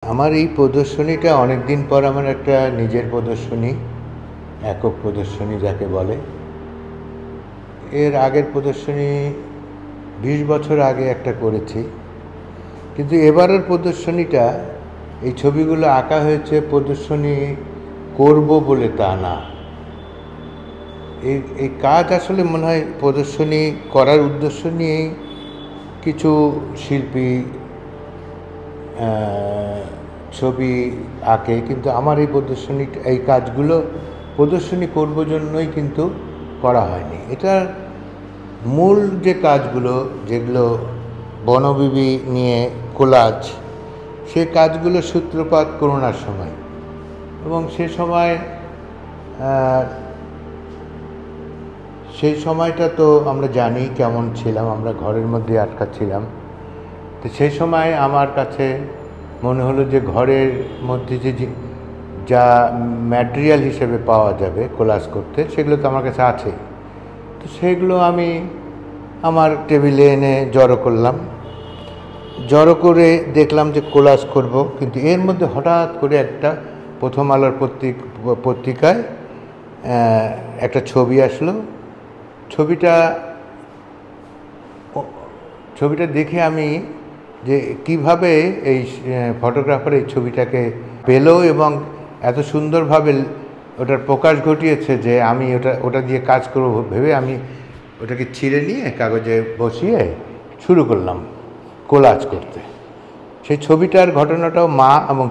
আমার এই প্রদর্শনীটা অনেক দিন পর আমার একটা নিজের প্রদর্শনী, একক প্রদর্শনী যাকে বলে। এর আগের প্রদর্শনী 20 বছর আগে একটা করেছি, কিন্তু এবারের প্রদর্শনীটা এই ছবিগুলো আঁকা হয়েছে প্রদর্শনী করব বলে তা না। এই কাজ আসলে মনে হয় প্রদর্শনী করার উদ্দেশ্য নিয়েই কিছু শিল্পী ছবি আঁকে, কিন্তু আমার এই কাজগুলো প্রদর্শনী করব জন্যই কিন্তু করা হয়নি। এটার মূল যে কাজগুলো, যেগুলো বনবিবি নিয়ে কোলাজ, সে কাজগুলো সূত্রপাত করোনার সময়, এবং সেই সময়টা তো আমরা জানি কেমন ছিলাম, আমরা ঘরের মধ্যে আটকা ছিলাম। তো সেই সময় আমার কাছে মনে হলো যে ঘরের মধ্যে যা ম্যাটেরিয়াল হিসেবে পাওয়া যাবে কোলাজ করতে, সেগুলো তো আমার কাছে আছে। তো সেগুলো আমি আমার টেবিলে এনে জড়ো করলাম, জড়ো করে দেখলাম যে কোলাজ করব। কিন্তু এর মধ্যে হঠাৎ করে একটা প্রথম আলোর পত্রিকায় একটা ছবি আসলো। ছবিটা দেখে আমি যে কিভাবে এই ফটোগ্রাফার এই ছবিটাকে পেল এবং এত সুন্দরভাবে ওটার প্রকাশ ঘটিয়েছে যে আমি ওটা দিয়ে কাজ করব ভেবে আমি ওটাকে ছিঁড়ে নিয়ে কাগজে বসিয়ে শুরু করলাম কোলাজ করতে। সেই ছবিটার ঘটনাটাও মা এবং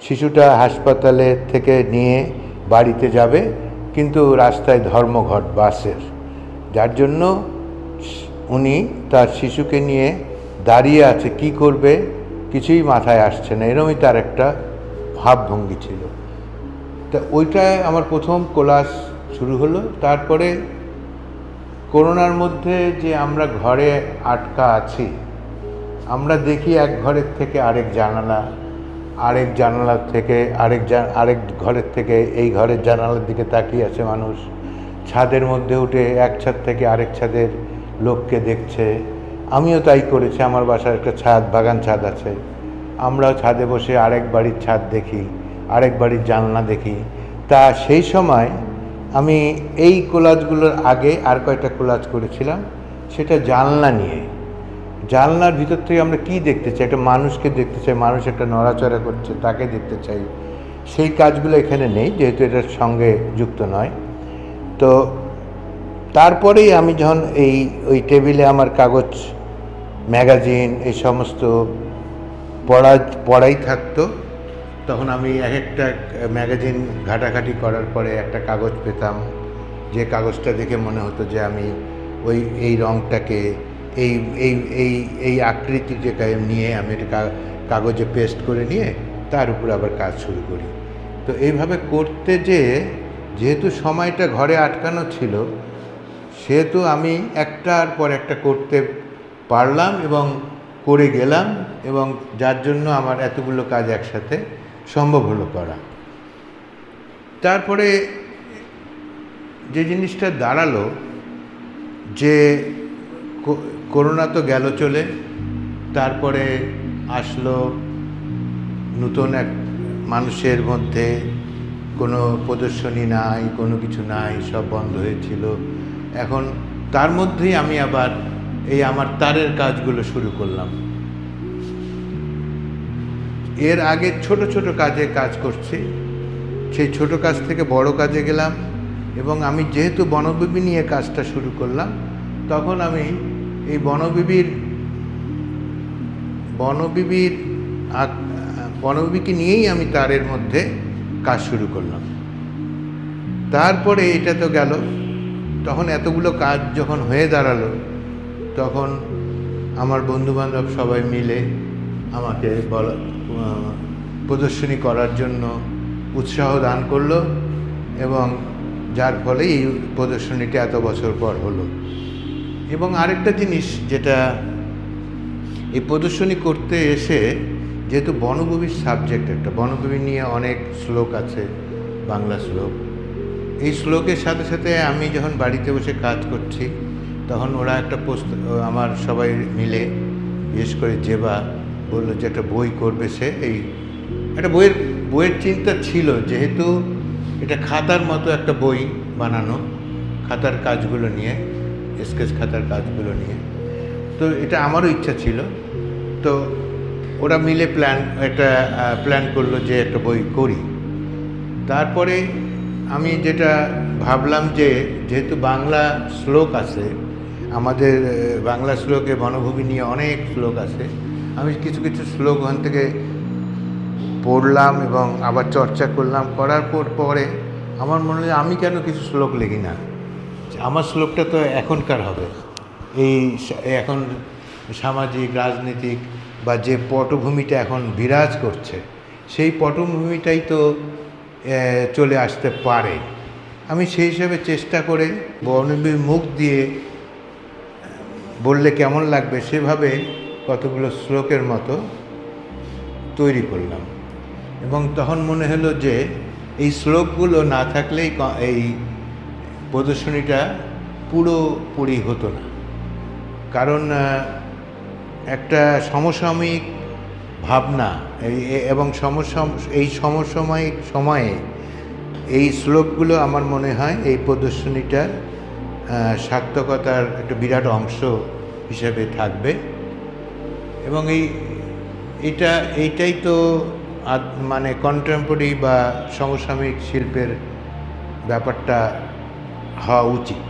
শিশুটা হাসপাতালে থেকে নিয়ে বাড়িতে যাবে, কিন্তু রাস্তায় ধর্মঘট বাসের, যার জন্য উনি তার শিশুকে নিয়ে দাঁড়িয়ে আছে, কি করবে কিছুই মাথায় আসছে না, এরকমই তার একটা ভাবভঙ্গি ছিল। তা ওইটায় আমার প্রথম কোলাজ শুরু হলো। তারপরে করোনার মধ্যে যে আমরা ঘরে আটকা আছি, আমরা দেখি এক ঘরের থেকে আরেক জানালা, আরেক জানালার থেকে আরেক ঘরের থেকে এই ঘরের জানালার দিকে তাকিয়ে আছে মানুষ, ছাদের মধ্যে উঠে এক ছাদ থেকে আরেক ছাদের লোককে দেখছে। আমিও তাই করেছি, আমার বাসার একটা বাগান ছাদ আছে, আমরাও ছাদে বসে আরেক বাড়ির ছাদ দেখি, আরেক বাড়ির জানলা দেখি। তা সেই সময় আমি এই কোলাজগুলোর আগে আর কয়েকটা কোলাজ করেছিলাম, সেটা জানলা নিয়ে। জানলার ভিতর থেকে আমরা কি দেখতে চাই? একটা মানুষকে দেখতে চাই, মানুষ একটা নড়াচড়া করছে, তাকে দেখতে চাই। সেই কাজগুলো এখানে নেই, যেহেতু এটার সঙ্গে যুক্ত নয়। তো তারপরেই আমি যখন ওই টেবিলে আমার কাগজ, ম্যাগাজিন, এই সমস্ত পড়াই থাকতো, তখন আমি এক একটা ম্যাগাজিন ঘাটাঘাটি করার পরে একটা কাগজ পেতাম, যে কাগজটা দেখে মনে হতো যে আমি এই রঙটাকে এই আকৃতিটাকে নিয়ে আমি এটা কাগজে পেস্ট করে নিয়ে তার উপর আবার কাজ শুরু করি। তো এইভাবে করতে যেহেতু সময়টা ঘরে আটকানো ছিল, সেহেতু আমি একটার পর একটা করতে পারলাম এবং করে গেলাম, এবং যার জন্য আমার এতগুলো কাজ একসাথে সম্ভব হলো করা। তারপরে যে জিনিসটা দাঁড়ালো, যে করোনা তো গেল চলে, তারপরে আসলো নতুন এক মানুষের মধ্যে, কোনো প্রদর্শনী নাই, কোনো কিছু নাই, সব বন্ধ হয়েছিল। এখন তার মধ্যেই আমি আবার আমার তারের কাজগুলো শুরু করলাম। এর আগে ছোট ছোট কাজ করছি, সেই ছোট কাজ থেকে বড় কাজে গেলাম, এবং আমি যেহেতু বনবিবি নিয়ে কাজটা শুরু করলাম, তখন আমি এই বনবিবিকে নিয়েই আমি তারের মধ্যে কাজ শুরু করলাম। তারপরে এটা তো গেল। তখন এতগুলো কাজ যখন হয়ে দাঁড়ালো, তখন আমার বন্ধুবান্ধব সবাই মিলে আমাকে প্রদর্শনী করার জন্য উৎসাহ দান করলো, এবং যার ফলে এই প্রদর্শনীটা এত বছর পর হলো। এবং আরেকটা জিনিস, যেটা এই প্রদর্শনী করতে এসে, যেহেতু বনবিবির সাবজেক্ট, একটা বনবিবি নিয়ে অনেক শ্লোক আছে, বাংলা শ্লোক, এই শ্লোকের সাথে সাথে আমি যখন বাড়িতে বসে কাজ করছি, তখন ওরা একটা আমার সবাই মিলে, বিশেষ করে জেবা, বললো যে একটা বই করবে সে। এই একটা বইয়ের চিন্তা ছিল, যেহেতু এটা খাতার মতো একটা বই বানানো, খাতার কাজগুলো নিয়ে, স্কেচ খাতার কাজগুলো নিয়ে। তো এটা আমারও ইচ্ছা ছিল। তো ওরা মিলে প্ল্যান করলো যে একটা বই করি। তারপরে আমি যেটা ভাবলাম যে যেহেতু বাংলা শ্লোক আছে, আমাদের বাংলা শ্লোকে বনভূমি নিয়ে অনেক শ্লোক আছে, আমি কিছু কিছু শ্লোক ওখান থেকে পড়লাম এবং আবার চর্চা করলাম। করার পরে আমার মনে হয় আমি কেন কিছু শ্লোক লিখি না, আমার শ্লোকটা তো এখনকার হবে। এখন সামাজিক রাজনীতিক বা যে পটভূমিটা এখন বিরাজ করছে, সেই পটভূমিটাই তো চলে আসতে পারে। আমি সেই হিসাবে চেষ্টা করে বনভূমির মুখ দিয়ে বললে কেমন লাগবে সেভাবে কতগুলো শ্লোকের মতো তৈরি করলাম। এবং তখন মনে হলো যে এই শ্লোকগুলো না থাকলেই এই প্রদর্শনীটা পুরোপুরি হতো না। কারণ একটা সমসাময়িক ভাবনা এবং এই সমসাময়িক সময়ে এই শ্লোকগুলো আমার মনে হয় এই প্রদর্শনীটার সার্থকতার একটা বিরাট অংশ হিসেবে থাকবে। এবং এইটাই তো মানে কন্টেম্পোরারি বা সমসাময়িক শিল্পের ব্যাপারটা হওয়া উচিত।